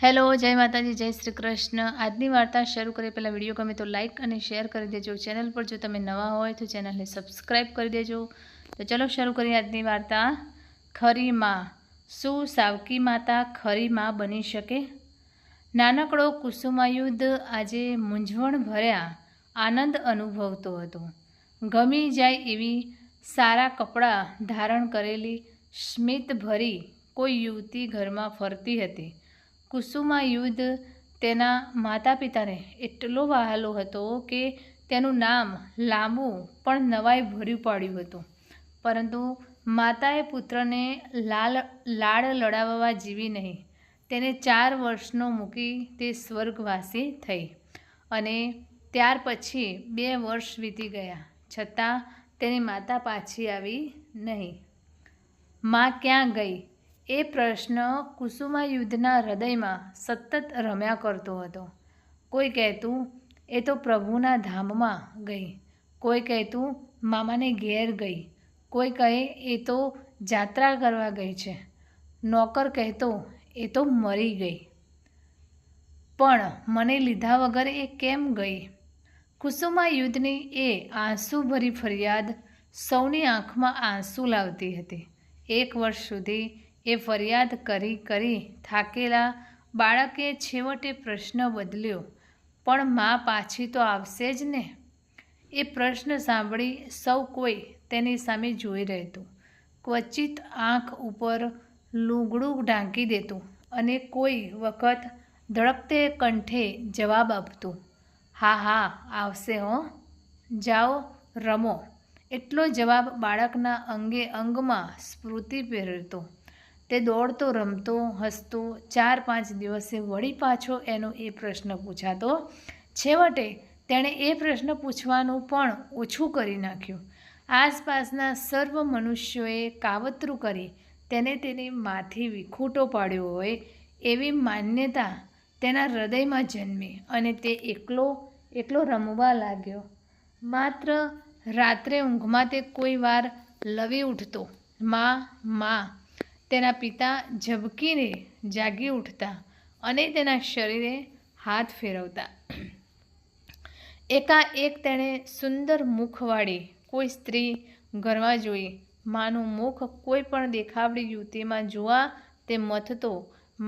Hello, જય માતાજી, જય શ્રી કૃષ્ણ। આજની વાર્તા શરૂ કરીએ પહેલાં વિડીયો ગમે તો લાઇક અને શેર કરી દેજો। ચેનલ પર જો તમે નવા હોય તો ચેનલને સબસ્ક્રાઈબ કરી દેજો। તો ચલો શરૂ કરીએ આજની વાર્તા। ખરી માં। શું સાવકી માતા ખરી માં બની શકે? નાનકડો કુસુમાયુધ આજે મૂંઝવણ ભર્યા આનંદ અનુભવતો હતો। ગમી જાય એવી સારા કપડાં ધારણ કરેલી સ્મિત ભરી કોઈ યુવતી ઘરમાં ફરતી હતી। કુસુમાયુધ તેના માતા પિતાને એટલો વહાલો હતો કે તેનું નામ લાંબુ પણ નવાઈ ભર્યું પાડ્યું હતું, પરંતુ માતાએ પુત્રને લાડ લડાવવા જીવી નહીં। તેને 4 વર્ષનો મૂકી તે સ્વર્ગવાસી થઈ અને ત્યાર પછી 2 વર્ષ વીતી ગયા, છતાં તેની માતા પાછી આવી નહીં। માં ક્યાં ગઈ એ પ્રશ્ન કુસુમાયુધના હૃદયમાં સતત રમ્યા કરતો હતો। કોઈ કહેતું એ તો પ્રભુના ધામમાં ગઈ, કોઈ કહેતું મામાને ઘેર ગઈ, કોઈ કહે એ તો જાત્રા કરવા ગઈ છે, નોકર કહેતો એ તો મરી ગઈ, પણ મને લીધા વગર એ કેમ ગઈ? કુસુમાયુધની એ આંસુભરી ફરિયાદ સૌની આંખમાં આંસુ લાવતી હતી। 1 વર્ષ સુધી એ ફરિયાદ કરી કરી થાકેલા બાળકે છેવટે પ્રશ્ન બદલ્યો, પણ માં પાછી તો આવશે જ ને? એ પ્રશ્ન સાંભળી સૌ કોઈ તેની સામે જોઈ રહેતું, ક્વચિત આંખ ઉપર લુગડું ઢાંકી દેતું અને કોઈ વખત ધડકતે કંઠે જવાબ આપતું, હા હા આવશે હો, જાઓ રમો। એટલો જવાબ બાળકના અંગે અંગમાં સ્ફૂર્તિ પહેરતો। તે દોડતો, રમતો, હસતો। 4-5 દિવસે વળી પાછો એનો એ પ્રશ્ન પૂછાતો। છેવટે તેણે એ પ્રશ્ન પૂછવાનું પણ ઓછું કરી નાખ્યું। આસપાસના સર્વ મનુષ્યોએ કાવતરું કરી તેને તેની માથી વિખૂટો પાડ્યો હોય એવી માન્યતા તેના હૃદયમાં જન્મી અને તે એકલો રમવા લાગ્યો। માત્ર રાત્રે ઊંઘમાં તે કોઈ વાર લવી ઉઠતો, માં માં। તેના પિતા ઝબકીને જાગી ઉઠતા અને તેના શરીરે હાથ ફેરવતા। એકાએક તેણે સુંદર મુખવાળી કોઈ સ્ત્રી ઘરમાં જોઈ। માનું મુખ કોઈ પણ દેખાવડી યુવતીમાં જોવા તે મથતો।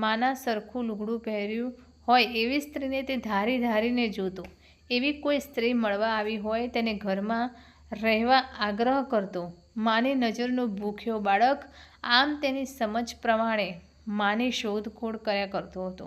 માના સરખું લુગડું પહેર્યું હોય એવી સ્ત્રીને તે ધારી ધારીને જોતો। એવી કોઈ સ્ત્રી મળવા આવી હોય તેને ઘરમાં રહેવા આગ્રહ કરતો। માની નજરનું ભૂખ્યો બાળક આમ તેની સમજ પ્રમાણે માની શોધખોળ કર્યા કરતો હતો।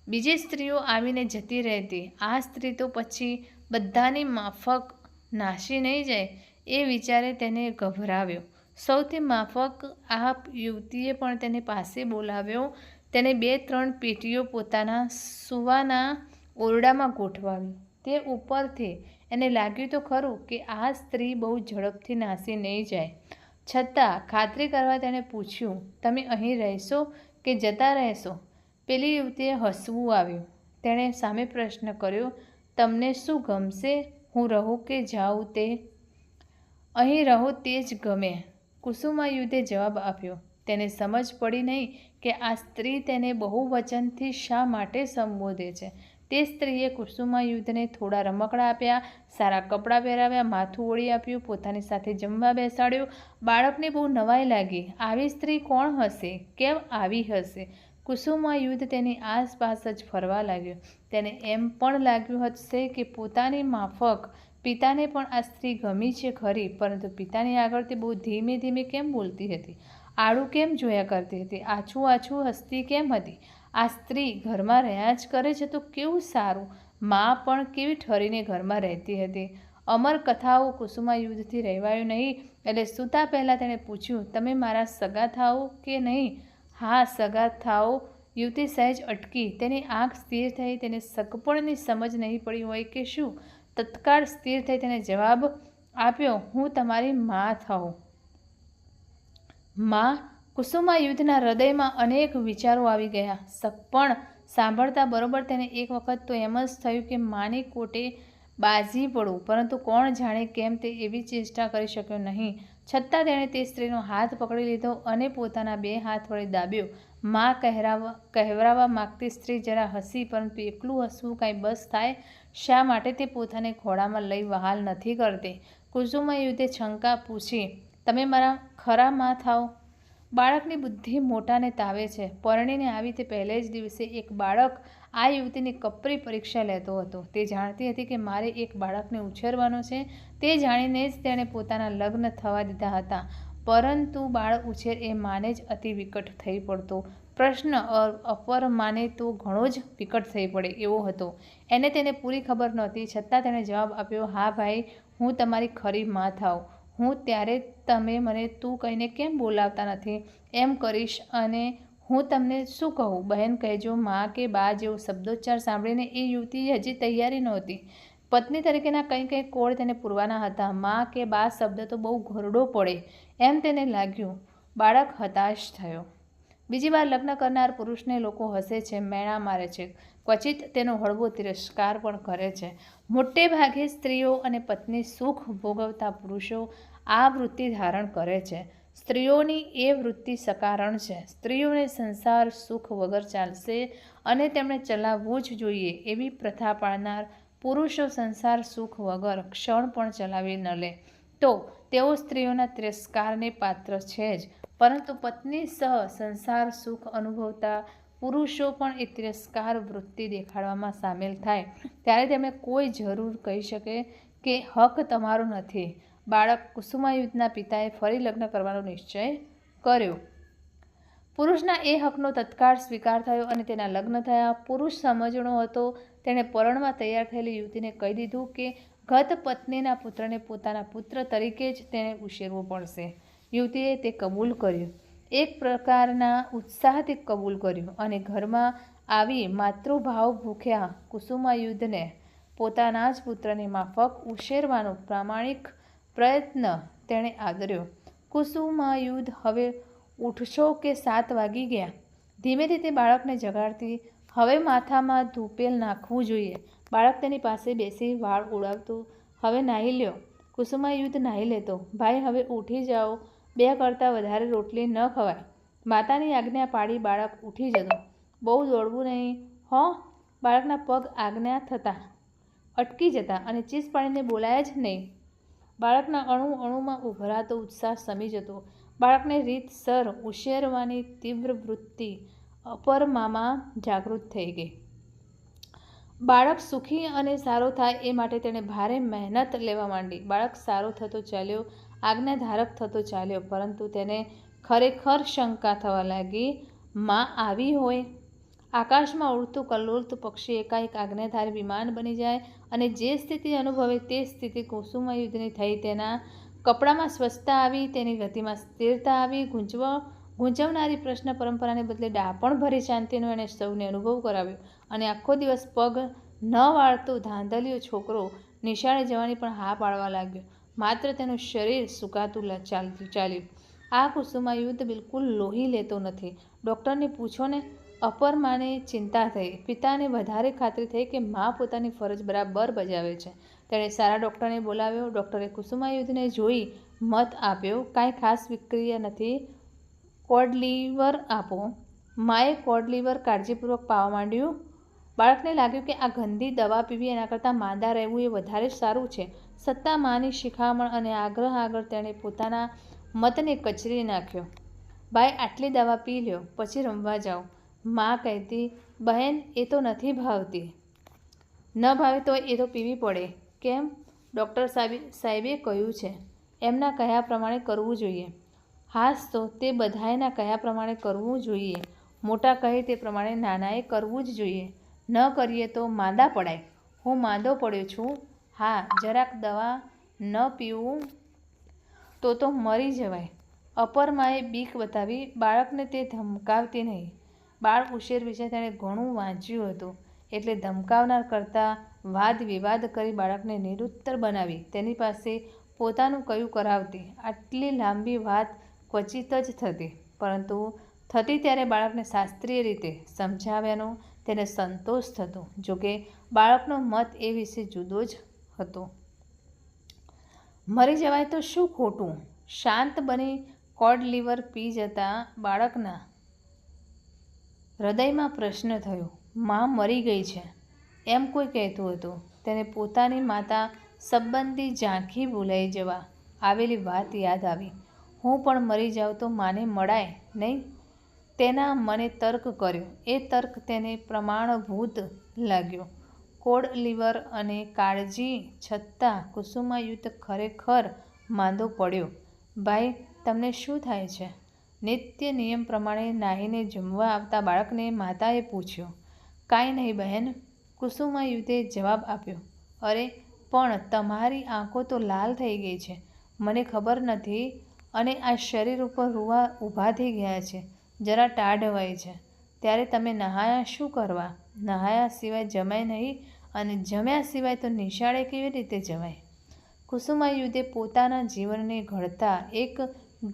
બીજી સ્ત્રીઓ આવીને જતી રહેતી। આ સ્ત્રી તો પછી બધાની માફક નાસી નહીં જાય એ વિચારે તેને ગભરાવ્યો। સૌથી માફક આ યુવતીએ પણ તેને પાસે બોલાવ્યો। તેને 2-3 પેટીઓ પોતાના સૂવાના ઓરડામાં ગોઠવાવી। તે ઉપરથી એને લાગ્યું તો ખરું કે આ સ્ત્રી બહુ ઝડપથી નાસી નહીં જાય, છતાં ખાતરી કરવા તેણે પૂછ્યું, તમે અહીં રહેશો કે જતા રહેશો? પેલી યુવતીએ હસવું આવ્યું। તેણે સામે પ્રશ્ન કર્યો, તમને શું ગમશે, હું રહું કે જાઉં તે? અહીં રહો તે જ ગમે, કુસુમાયુધે જવાબ આપ્યો। તેને સમજ પડી નહીં કે આ સ્ત્રી તેને બહુવચનથી શા માટે સંબોધે છે। તે સ્ત્રીએ કુસુમાયુધને થોડા રમકડાં આપ્યા, સારા કપડાં પહેરાવ્યા, માથું ઓળી આપ્યું, પોતાની સાથે જમવા બેસાડ્યો। બાળકને બહુ નવાઈ લાગી। આવી સ્ત્રી કોણ હશે? કેમ આવી હશે? કુસુમાયુધ તેની આસપાસ જ ફરવા લાગ્યો। તેને એમ પણ લાગ્યું હશે કે પોતાની માફક પિતાને પણ આ સ્ત્રી ગમી છે ખરી, પરંતુ પિતાની આગળ તે બહુ ધીમે ધીમે કેમ બોલતી હતી, આડું કેમ જોયા કરતી હતી, આછું આછું હસતી કેમ હતી? આ સ્ત્રી ઘરમાં રહ્યા જ કરે છે તો કેવું સારું! માં પણ કેવી ઠરીને ઘરમાં રહેતી હતી। અમર કથાઓ કુસુમાયુધથી રહેવાયું નહીં એટલે સૂતા પહેલાં તેણે પૂછ્યું, તમે મારા સગા થાઓ કે નહીં? હા સગા થાઓ। યુવતી સહેજ અટકી। તેની આંખ સ્થિર થઈ। તેને સગપણની સમજ નહીં પડી હોય કે શું? તત્કાળ સ્થિર થઈ તેને જવાબ આપ્યો, હું તમારી માં થાઉં। માં? કુસુમાયુધના હૃદયમાં અનેક વિચારો આવી ગયા। સગપણ સાંભળતા બરોબર તેને એક વખત તો એમ જ થયું કે માની કોટે બાજી પડું, પરંતુ કોણ જાણે કેમ તે એવી ચેષ્ટા કરી શક્યો નહીં। છતાં તેણે તે સ્ત્રીનો હાથ પકડી લીધો અને પોતાના 2 હાથ વડે દાબ્યો। માં કહેવરાવા માગતી સ્ત્રી જરા હસી, પરંતુ એકલું હસવું કાંઈ બસ થાય? શા માટે તે પોતાને ખોળામાં લઈ વહાલ નથી કરતી? કુસુમાયુધે શંકા પૂછી, તમે મારા ખરા માં થાઓ? બાળકની બુદ્ધિ મોટાને તાવે છે. પરણીને આવી તે પહેલે જ દિવસે એક બાળક આ યુવતીની કપરી પરીક્ષા લેતો હતો. તે જાણતી હતી કે મારે એક બાળકને ઉછેરવાનો છે. તે જાણીને જ તેણે પોતાના લગ્ન થવા દીધા હતા. પરંતુ બાળ ઉછેર એ માને જ અતિ વિકટ થઈ પડતો પ્રશ્ન અપર માને તો ઘણો જ વિકટ થઈ પડે એવો હતો. તેને પૂરી ખબર નહોતી, છતાં તેણે જવાબ આપ્યો, હા ભાઈ, હું તમારી ખરી માં થાઉં. હું ત્યારે તમે મને તું કહીને કેમ બોલાવતા નથી? એમ કરીશ અને હું તમને શું કહું? બહેન કહેજો. માં કે બા જેવો શબ્દોચ્ચાર સાંભળીને એ યુવતી હજી તૈયારી નહોતી. પત્ની તરીકેના કંઈ કોડ તેને પૂરવાના હતા. માં કે બા શબ્દ તો બહુ ઘરડો પડે એમ તેને લાગ્યું. બાળક હતાશ થયો. બીજી વાર લગ્ન કરનાર પુરુષને લોકો હસે છે, મેણા મારે છે, ક્વચિત તેનો હળવો તિરસ્કાર પણ કરે છે. મોટે ભાગે સ્ત્રીઓ અને પત્ની સુખ ભોગવતા પુરુષો આ વૃત્તિ ધારણ કરે છે. સ્ત્રીઓની એ વૃત્તિ સકારણ છે. સ્ત્રીઓને સંસાર સુખ વગર ચાલશે અને તેમણે ચલાવવું જ જોઈએ એવી પ્રથા પાળનાર પુરુષો સંસાર સુખ વગર ક્ષણ પણ ચલાવી ન લે તો તેઓ સ્ત્રીઓના તિરસ્કારને પાત્ર છે જ. પરંતુ પત્ની સહ સંસાર સુખ અનુભવતા પુરુષો પણ એ તિરસ્કાર વૃત્તિ દેખાડવામાં સામેલ થાય ત્યારે તેમને કોઈ જરૂર કહી શકે કે હક તમારો નથી. બાળક કુસુમાયુધના પિતાએ ફરી લગ્ન કરવાનો નિશ્ચય કર્યો. પુરુષના એ હકનો તત્કાળ સ્વીકાર થયો અને તેના લગ્ન થયા. પુરુષ સમજણો હતો. તેણે પરણવા તૈયાર થયેલી યુવતીને કહી દીધું કે ગત પત્નીના પુત્રને પોતાના પુત્ર તરીકે જ તેણે ઉછેરવો પડશે. યુવતીએ તે કબૂલ કર્યું. એક પ્રકારના ઉત્સાહથી કબૂલ કર્યું અને ઘરમાં આવી માતૃભાવ ભૂખ્યા કુસુમાયુધને પોતાના જ પુત્રની માફક ઉછેરવાનો પ્રામાણિક પ્રયત્ન તેણે આદર્યો. કુસુમાયુધ, હવે ઉઠશો કે 7 વાગી ગયા? ધીમેથી તે બાળકને જગાડતી. હવે માથામાં ધૂપેલ નાખવું જોઈએ. બાળક તેની પાસે બેસી વાળ ઉડાવતું. હવે નાહી લ્યો. કુસુમાયુધ નાહી લેતો. ભાઈ, હવે ઉઠી જાઓ. 2 કરતાં વધારે રોટલી ન ખવાય. માતાની આજ્ઞા પાડી બાળક ઉઠી જતો. બહુ દોડવું નહીં હો. બાળકના પગ આજ્ઞા થતાં અટકી જતા અને ચીસ પાડીને બોલાય જ નહીં. બાળકના અણુ અણુમાં ઉભરાતો ઉત્સાહ શમી જતો. બાળકને રીતસર ઉછેરવાની તીવ્ર વૃત્તિ અપર મામાં જાગૃત થઈ ગઈ. બાળક સુખી અને સારો થાય એ માટે તેણે ભારે મહેનત લેવા માંડી. બાળક સારો થતો ચાલ્યો, આજ્ઞાધારક થતો ચાલ્યો. પરંતુ તેને ખરેખર શંકા થવા લાગી, માં આવી હોય? આકાશમાં ઉડતું કલ્લોળતું પક્ષી એકાએક આજ્ઞાધારી વિમાન બની જાય અને જે સ્થિતિ અનુભવે તે સ્થિતિ કુસુમાયુધની થઈ. તેના કપડામાં સ્વચ્છતા આવી, તેની ગતિમાં સ્થિરતા આવી. ગૂંચવનારી પ્રશ્ન પરંપરાને બદલે ડાપણભરી શાંતિનો એણે સૌને અનુભવ કરાવ્યો અને આખો દિવસ પગ ન વાળતો ધાંધલીયો છોકરો નિશાળે જવાની પણ હા પાડવા લાગ્યો. માત્ર તેનું શરીર સુકાતું ચાલ્યું. આ કુસુમાયુધ બિલકુલ લોહી લેતો નથી. ડૉક્ટરને પૂછો ને. અપર માને ચિંતા થઈ. પિતાને વધારે ખાતરી થઈ કે માં પોતાની ફરજ બરાબર બજાવે છે. તેણે સારા ડૉક્ટરને બોલાવ્યો. ડૉક્ટરે કુસુમાયુધને જોઈ મત આપ્યો, કાંઈ ખાસ વિક્રિયા નથી, કોડ લીવર આપો. માએ કોડ લીવર કાળજીપૂર્વક પાવા માંડ્યું. બાળકને લાગ્યું કે આ ગંદી દવા પીવી એના કરતાં માંદા રહેવું એ વધારે સારું છે. સત્તા માની શિખામણ અને આગ્રહ આગળ તેણે પોતાના મતને કચરી નાખ્યો. ભાઈ, આટલી દવા પી લ્યો, પછી રમવા જાઓ. માં કહેતી, બહેન, એ તો નથી ભાવતી. ન ભાવે તો એ તો પીવી પડે. કેમ? ડૉક્ટર સાહેબે કહ્યું છે. એમના કહ્યા પ્રમાણે કરવું જોઈએ. હાસ તો તે બધાયના કહ્યા પ્રમાણે કરવું જોઈએ. મોટા કહે તે પ્રમાણે નાનાએ કરવું જ જોઈએ. ન કરીએ તો માંદા પડાય. હું માંદો પડ્યો છું. હા, જરાક દવા ન પીવું તો મરી જવાય. અપર માએ બીક બતાવી. બાળકને તે ધમકાવતી નહીં. બાળ ઉછેર વિશે તેણે ઘણું વાંચ્યું હતું એટલે ધમકાવનાર કરતાં વાદ વિવાદ કરી બાળકને નિરુત્તર બનાવી તેની પાસે પોતાનું કયું કરાવતી. આટલી લાંબી વાત ક્વચિત જ થતી, પરંતુ થતી ત્યારે બાળકને શાસ્ત્રીય રીતે સમજાવ્યાનો તેને સંતોષ થતો. જોકે બાળકનો મત એ વિશે જુદો જ હતો. મરી જવાય તો શું ખોટું? શાંત બની કોડ લીવર પી જતા બાળકના હૃદયમાં પ્રશ્ન થયો, માં મરી ગઈ છે એમ કોઈ કહેતું હતું. તેને પોતાની માતા સંબંધી ઝાંખી ભૂલાઈ જવા આવેલી વાત યાદ આવી. હું પણ મરી જાઉં તો માને મળાય નહીં? તેના મને તર્ક કર્યો. એ તર્ક તેને પ્રમાણભૂત લાગ્યો. કોડ લીવર અને કાળજી છતાં કુસુમાયુધ ખરેખર માંદો પડ્યો. ભાઈ, તમને શું થાય છે? નિત્ય નિયમ પ્રમાણે નાહીને જમવા આવતા બાળકને માતાએ પૂછ્યું. કાંઈ નહીં બહેન, કુસુમાયુધે જવાબ આપ્યો. અરે પણ તમારી આંખો તો લાલ થઈ ગઈ છે. મને ખબર નથી. અને આ શરીર ઉપર રૂવા ઊભા થઈ ગયા છે. જરા ટાઢ હોય છે. ત્યારે તમે નહાયા શું કરવા? નહાયા સિવાય જમાય નહીં, અને જમ્યા સિવાય તો નિશાળે કેવી રીતે જવાય? કુસુમાયુધે પોતાના જીવનને ઘડતા એક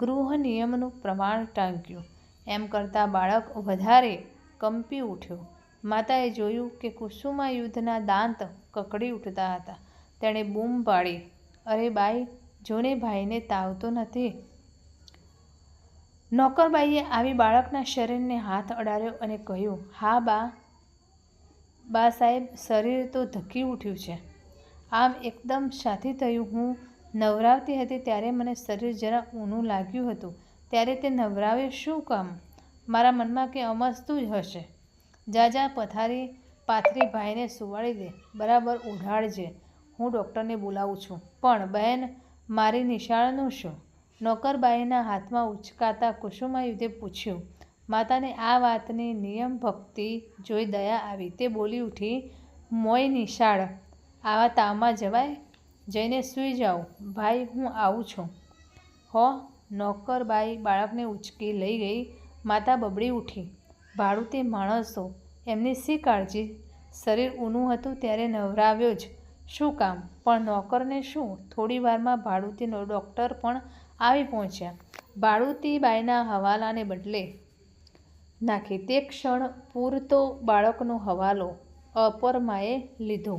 ગૃહ નિયમનું પ્રમાણ ટાંક્યું. એમ કરતાં બાળક વધારે કંપી ઉઠ્યો. માતાએ જોયું કે કુસુમાયુધના દાંત કકડી ઉઠતા હતા. તેણે બૂમ પાડી, અરે બાઈ, જોને ભાઈને તાવ તો નથી? નોકરબાઈએ આવી બાળકના શરીરને હાથ અડાડ્યો અને કહ્યું, હા બા સાહેબ, શરીર તો ધકી ઉઠ્યું છે. આમ એકદમ સાથી થયું. હું નવરાવતી હતી ત્યારે મને શરીર જરા ઊનું લાગ્યું હતું. ત્યારે તે નવરાવે શું કામ? મારા મનમાં કે અમસ્તું જ હશે. જા પથારી પાથરી ભાઈને સુવાડી દે, બરાબર ઉઢાડજે. હું ડૉક્ટરને બોલાવું છું. પણ બહેન, મારી નિશાળનું શું? નોકરબાઈના હાથમાં ઉચકાતા કુસુમાયુધે પૂછ્યું. માતાને આ વાતની નિયમ ભક્તિ જોઈ દયા આવી. તે બોલી ઉઠી, મોય નિશાળ આવા તાવમાં જવાય? જઈને સૂઈ જાઓ. ભાઈ, હું આવું છું હો. નોકરબાઈ બાળકને ઉચકી લઈ ગઈ. માતા બબડી ઉઠી, ભાડુતી માણસો, એમની શી કાળજી? શરીર ઊનું હતું ત્યારે નવરાવ્યો જ શું કામ? પણ નોકરને શું? થોડી વારમાં ભાડુતીનો ડૉક્ટર પણ આવી પહોંચ્યા. ભાડુતીબાઈના હવાલાને બદલે નાખી તે ક્ષણ પૂરતો બાળકનો હવાલો અપરમાએ લીધો.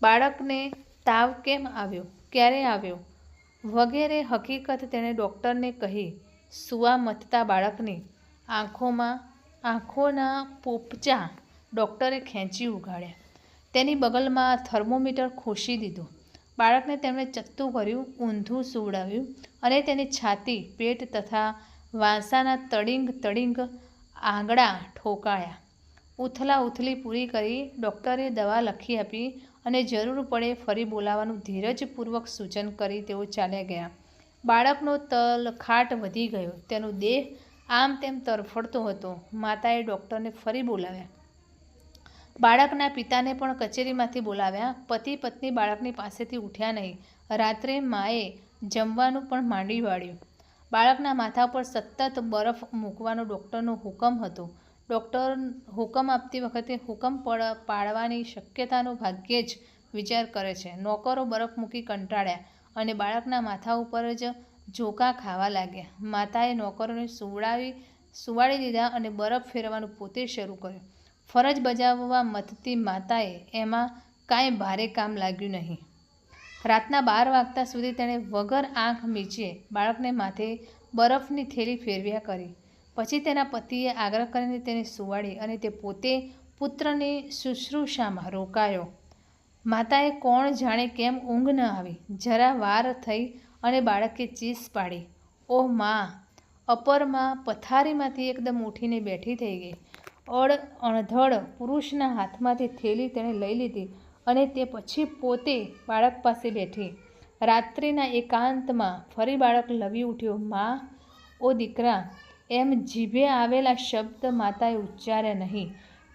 બાળકને તાવ કેમ આવ્યો? ક્યારે આવ્યો? વગેરે હકીકત તેણે ડૉક્ટરને કહી. સૂવા મથતા બાળકની આંખોના પોપચા ડૉક્ટરે ખેંચી ઉગાડ્યા. તેની બગલમાં થર્મોમીટર ખોસી દીધું. બાળકને તેમણે ચત્તું ભર્યું, ઊંધું સુવડાવ્યું અને તેની છાતી, પેટ તથા વાંસાના તડિંગ આંગળા ઠોકાયા. ઉથલા ઉથલી પૂરી કરી ડૉક્ટરે દવા લખી આપી અને જરૂર પડે ફરી બોલાવવાનું ધીરજપૂર્વક સૂચન કરી તેઓ ચાલ્યા ગયા. બાળકનો તલખાટ વધી ગયો. તેનો દેહ આમ તેમ તરફડતો હતો. માતાએ ડૉક્ટરને ફરી બોલાવ્યા. બાળકના પિતાને પણ કચેરીમાંથી બોલાવ્યા. પતિ પત્ની બાળકની પાસેથી ઉઠ્યા નહીં. રાત્રે માએ જમવાનું પણ માંડી વાળ્યું. બાળકના માથા પર સતત બરફ મૂકવાનો ડૉક્ટરનો હુકમ હતો. ડૉક્ટર હુકમ આપતી વખતે હુકમ પાળવાની શક્યતાનો ભાગ્યે જ વિચાર કરે છે. નોકરો બરફ મૂકી કંટાળ્યા અને બાળકના માથા ઉપર જ ઝોકા ખાવા લાગ્યા. માતાએ નોકરોને સુવાડી દીધા અને બરફ ફેરવવાનું પોતે શરૂ કર્યું. ફરજ બજાવવા મથતી માતાએ એમાં કાંઈ ભારે કામ લાગ્યું નહીં. રાતના 12 વાગ્યા સુધી તેણે વગર આંખ મીચે બાળકને માથે બરફની થેલી ફેરવ્યા કરી. પછી તેના પતિએ આગ્રહ કરીને તેને સુવાડી અને તે પોતે પુત્રની શુશ્રૂષામાં રોકાયો. માતાએ કોણ જાણે કેમ ઊંઘ ન આવી. જરા વાર થઈ અને બાળકે ચીસ પાડી, ઓહ માં! અપરમાં પથારીમાંથી એકદમ ઉઠીને બેઠી થઈ ગઈ. અણધડ પુરુષના હાથમાંથી થેલી તેણે લઈ લીધી અને તે પછી પોતે બાળક પાસે બેઠી. રાત્રિના એકાંતમાં ફરી બાળક લવી ઉઠ્યો, માં! ઓ દીકરા! એમ જીભે આવેલા શબ્દ માતાએ ઉચ્ચાર્યા નહીં.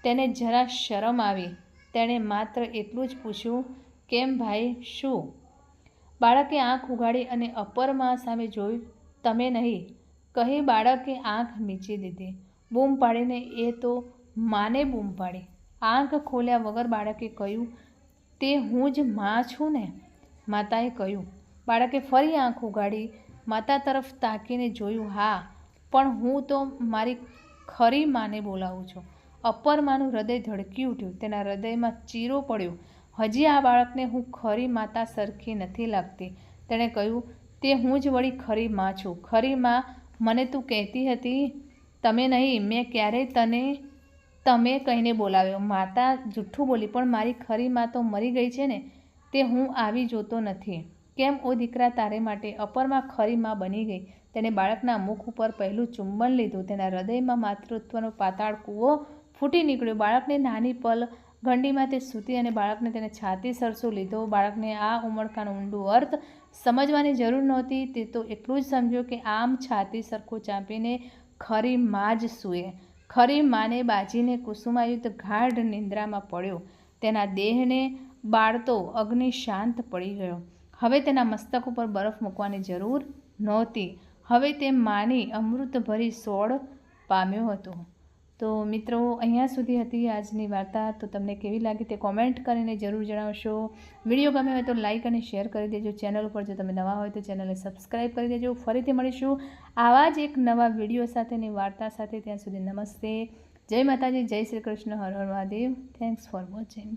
તેને જરા શરમ આવી. તેણે માત્ર એટલું જ પૂછ્યું, કેમ ભાઈ, શું? બાળકે આંખ ઉઘાડી અને અપરમાં સામે જોયું. તમે નહીં, કહી બાળકે આંખ મીચી દીધી. બૂમ પાડીને એ તો માને બૂમ પાડી. આંખ ખોલ્યા વગર બાળકે કહ્યું, તે હું જ માં છું ને? માતાએ કહ્યું. બાળકે ફરી આંખ ઉઘાડી. માતા તરફ તાકીને જોયું. હા, પણ હું તો મારી ખરી માને બોલાવું છું. અપરમાનું હૃદય ધડકી ઉઠ્યું. તેના હૃદયમાં ચીરો પડ્યો. હજી આ બાળકને હું ખરી માતા સરખી નથી લાગતી. તેણે કહ્યું, તે હું જ વળી ખરી માં છું. ખરી માં મને તું કહેતી હતી. તમે નહીં, મેં ક્યારેય તને તમે કહીને બોલાવ્યો. માતા જૂઠું બોલી, પણ મારી ખરી માં તો મરી ગઈ છે ને, તે હું આવી જોતો નથી. કેમ ઓ દીકરા, તારે માટે અપરમાં ખરી માં બની ગઈ. તેણે બાળકના મુખ ઉપર પહેલું ચુંબન લીધું. તેના હૃદયમાં માતૃત્વનો પાતાળ કૂવો ફૂટી નીકળ્યો. બાળકને નાની પલ ઘંડીમાં તે સૂતી અને બાળકને તેને છાતી સરસો લીધો. બાળકને આ ઉમળકાનો ઊંડો અર્થ સમજવાની જરૂર નહોતી. તે તો એટલું જ સમજ્યો કે આમ છાતી સરખું ચાંપીને ખરી માં જ સૂએ. ખરી માને બાજીને કુસુમાયુક્ત ગાઢ નિંદ્રામાં પડ્યો. તેના દેહને બાળતો અગ્નિ શાંત પડી ગયો. હવે તેના મસ્તક ઉપર બરફ મૂકવાની જરૂર નહોતી. હવે તે માની અમૃતભરી સોળ પામ્યો હતો. તો મિત્રો, અહીંયા સુધી હતી આજની વાર્તા. તો તમને કેવી લાગી તે કોમેન્ટ કરીને જરૂર જણાવશો. વિડીયો ગમે હોય તો લાઇક અને શેર કરી દેજો. ચેનલ ઉપર જો તમે નવા હોય તો ચેનલને સબસ્ક્રાઈબ કરી દેજો. ફરીથી મળીશું આવા જ એક નવા વિડીયો સાથેની વાર્તા સાથે. ત્યાં સુધી નમસ્તે, જય માતાજી, જય શ્રી કૃષ્ણ, હર હર મહાદેવ. Thanks for watching.